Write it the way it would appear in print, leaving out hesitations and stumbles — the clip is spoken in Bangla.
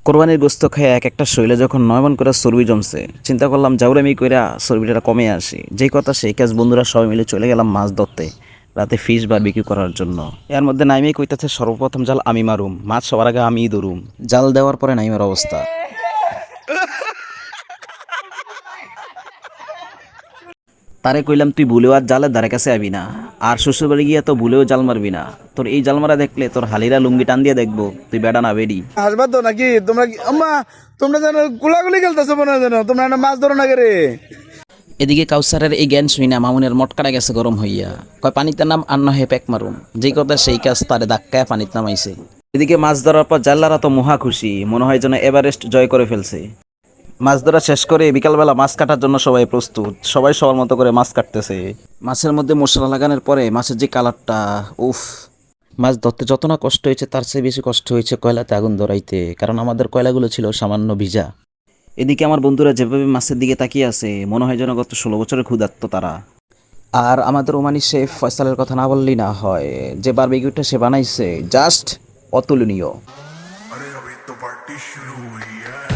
কোরবানির গোস্ত খেয়ে এক একটা শৈলে যখন 9 মণ করে চর্বি জমছে, চিন্তা করলাম জাউরামি কইরা চর্বিটা কমে আসি। যেই কথা সেই কাজ, বন্ধুরা সবাই মিলে চলে গেলাম মাছ ধরতে রাতে ফিশ বারবিকিউ করার জন্য। এর মধ্যে নাইমেই কইতাছে সর্বপ্রথম জাল আমি মারুম, মাছ সবার আগে আমিই ধরুম। জাল দেওয়ার পরে নাইমের অবস্থা, তারে কইলাম তুই ভুলেও আর জালের ধারে কাছে আবি না, আর শ্বশুরবাড়ি গিয়ে তো ভুলেও জাল মারবি না। তোর এই জাল মারা দেখলে তোর হালিরা লুঙ্গি টান দিয়ে দেখবো তুই বেড়া না বেরি। হাসবা তো নাকি তোমরা আম্মা, তোমরা যেন গুলাগুলি খেলতেছো মনে হয়, যেন তোমরা একটা মাছ ধরো না রে। এদিকে কাউসারের এই জ্ঞান শুই না মামুনের মটকাটা গেছে গরম হইয়া, কয় পানিতে নাম আর নহে প্যাক মারুম। যেই কথা সেই কাজ, তারে ধাক্কায় পানিতে নামাইছে। এদিকে মাছ ধরার পর জাল্লারা তো মহা খুশি, মনে হয় যেন এভারেস্ট জয় করে ফেলছে। মাছ ধরা শেষ করে বিকালবেলা মাছ কাটার জন্য সবাই প্রস্তুত, সবাই সবার মতো করে মাছ কাটতেছে। মাছের মধ্যে মশলা লাগানোর পরে মাছের যে কালারটা, উফ! মাছ ধরতে যত না কষ্ট হয়েছে তার চেয়ে বেশি কষ্ট হয়েছে কয়লাতে আগুন ধরাইতে, কারণ আমাদের কয়লাগুলো ছিল সামান্য ভিজা। এদিকে আমার বন্ধুরা যেভাবে মাছের দিকে তাকিয়ে আছে, মনে হয় যেন গত 16 বছরের ক্ষুধার্ত তারা। আর আমাদের ওমানি শেফ ফয়সালের কথা না বললেই না হয়, যে বারবিকিউটা সে বানাইছে জাস্ট অতুলনীয়। अरे अभी तो पार्टी शुरू हुई है।